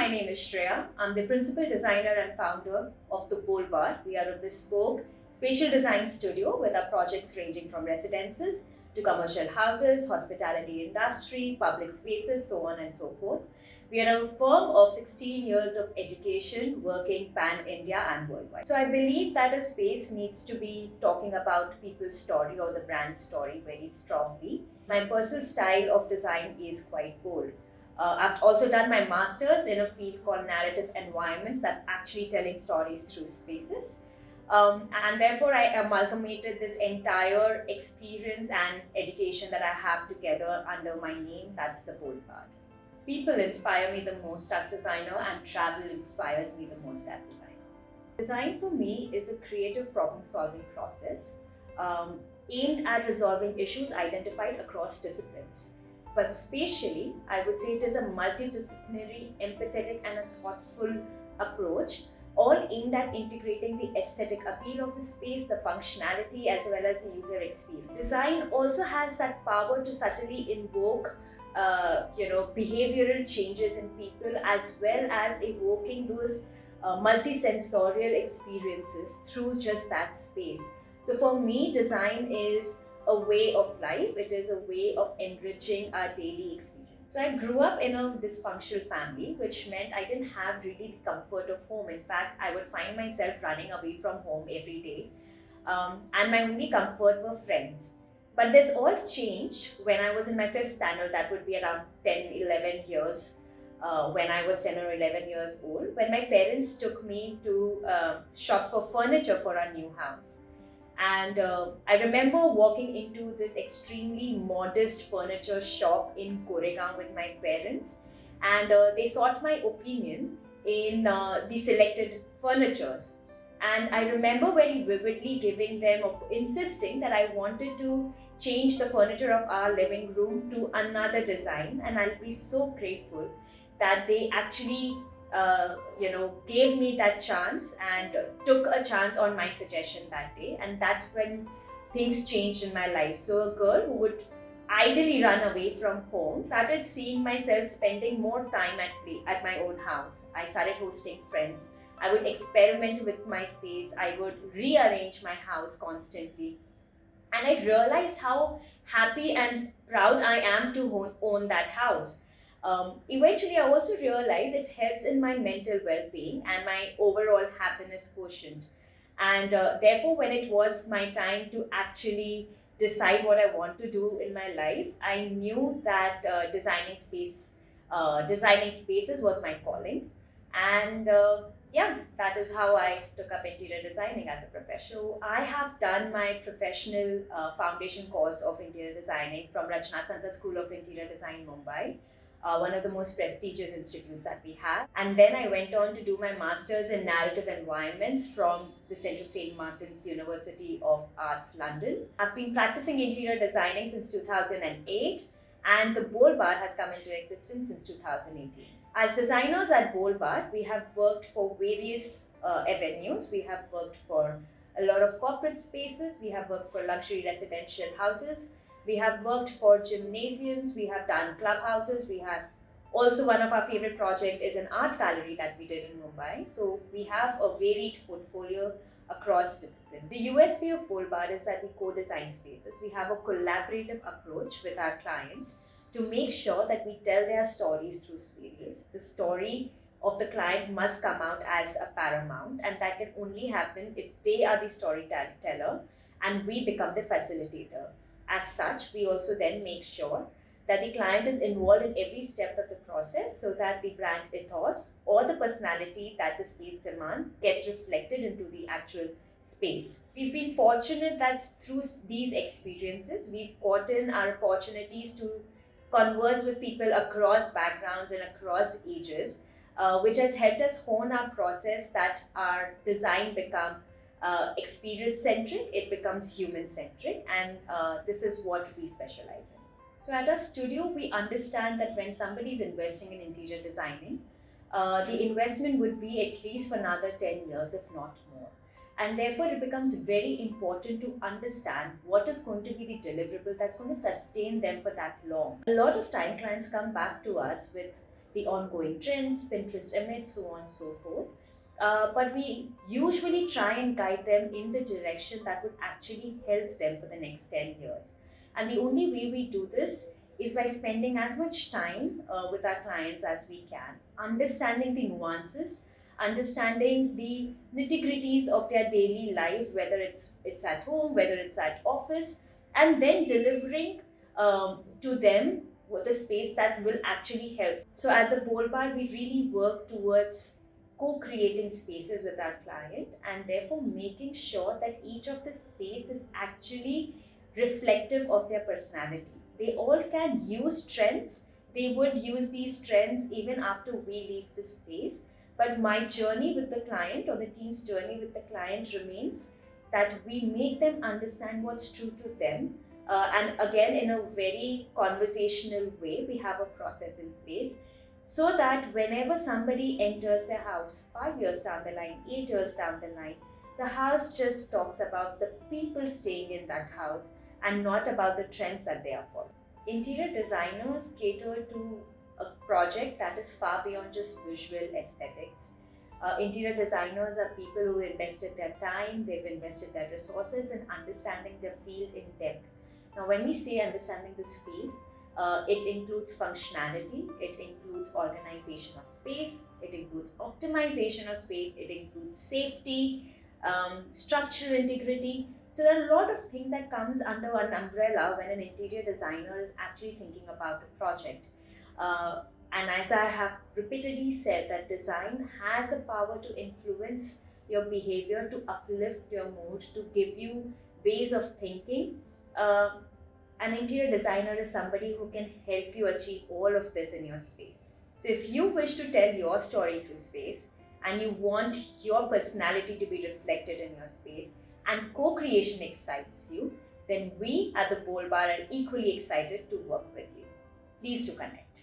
my name is Shreya. I'm the principal designer and founder of The Boulevard. We are a bespoke spatial design studio with our projects ranging from residences to commercial houses, hospitality industry, public spaces, so on and so forth. We are a firm of 16 years of education working pan-India and worldwide. So I believe that a space needs to be talking about people's story or the brand's story very strongly. My personal style of design is quite bold. I've also done my master's in a field called narrative environments, that's actually telling stories through spaces. And therefore, I amalgamated this entire experience and education that I have together under my name, that's the Boulevard. People inspire me the most as designer, and travel inspires me the most as designer. Design for me is a creative problem solving process aimed at resolving issues identified across disciplines. But spatially, I would say it is a multidisciplinary, empathetic, and a thoughtful approach, all aimed at integrating the aesthetic appeal of the space, the functionality, as well as the user experience. Design also has that power to subtly invoke behavioral changes in people, as well as evoking those multisensorial experiences through just that space. So for me, design is a way of life. It is a way of enriching our daily experience. So I grew up in a dysfunctional family, which meant I didn't have really the comfort of home. In fact, I would find myself running away from home every day. And my only comfort were friends. But this all changed when I was in my fifth standard. That would be around 10, 11 years. When I was 10 or 11 years old, when my parents took me to shop for furniture for our new house. And I remember walking into this extremely modest furniture shop in Koregaon with my parents, and they sought my opinion in the selected furnitures. And I remember very vividly giving them, insisting that I wanted to change the furniture of our living room to another design, and I'll be so grateful that they actually gave me that chance and took a chance on my suggestion that day. And that's when things changed in my life. So a girl who would ideally run away from home started seeing myself spending more time at my own house. I started hosting friends. I would experiment with my space. I would rearrange my house constantly. And I realized how happy and proud I am to own that house. Eventually, I also realized it helps in my mental well-being and my overall happiness quotient. And therefore, when it was my time to actually decide what I want to do in my life, I knew that designing spaces was my calling. And that is how I took up interior designing as a profession. So I have done my professional foundation course of interior designing from Rachna Sansad School of Interior Design, Mumbai, one of the most prestigious institutes that we have. And then I went on to do my master's in narrative environments from the Central St. Martin's University of Arts, London. I've been practicing interior designing since 2008, and the Boulevard has come into existence since 2018. As designers at Boulevard, we have worked for various avenues. We have worked for a lot of corporate spaces. We have worked for luxury residential houses. We have worked for gymnasiums. We have done clubhouses. We have also, one of our favorite project is an art gallery that we did in Mumbai. So we have a varied portfolio across disciplines. The USP of Boulevard is that we co-design spaces. We have a collaborative approach with our clients to make sure that we tell their stories through spaces. The story of the client must come out as a paramount, and that can only happen if they are the storyteller and we become the facilitator. As such, we also then make sure that the client is involved in every step of the process so that the brand ethos or the personality that the space demands gets reflected into the actual space. We've been fortunate that through these experiences, we've gotten our opportunities to converse with people across backgrounds and across ages, which has helped us hone our process that our design become experience-centric, it becomes human-centric, and this is what we specialize in. So at our studio, we understand that when somebody is investing in interior designing, the investment would be at least for another 10 years, if not more. And therefore, it becomes very important to understand what is going to be the deliverable that's going to sustain them for that long. A lot of time, clients come back to us with the ongoing trends, Pinterest image, so on and so forth. But we usually try and guide them in the direction that would actually help them for the next 10 years. And the only way we do this is by spending as much time with our clients as we can, understanding the nuances, understanding the nitty-gritties of their daily life, whether it's at home, whether it's at office, and then delivering to them the space that will actually help. So at the Bold Bar, we really work towards co-creating spaces with our client, and therefore making sure that each of the space is actually reflective of their personality. They all can use trends. They would use these trends even after we leave the space. But my journey with the client, or the team's journey with the client, remains that we make them understand what's true to them. And again, in a very conversational way, we have a process in place so that whenever somebody enters their house 5 years down the line, 8 years down the line, the house just talks about the people staying in that house and not about the trends that they are following. Interior designers cater to a project that is far beyond just visual aesthetics. Interior designers are people who invested their time, they've invested their resources in understanding their field in depth. Now, when we say understanding this field, it includes functionality, it includes organization of space, it includes optimization of space, it includes safety, structural integrity. So there are a lot of things that comes under one umbrella when an interior designer is actually thinking about a project. And as I have repeatedly said, that design has the power to influence your behavior, to uplift your mood, to give you ways of thinking. An interior designer is somebody who can help you achieve all of this in your space. So if you wish to tell your story through space, and you want your personality to be reflected in your space, and co-creation excites you, then we at the Bold Bar are equally excited to work with you. Please do connect.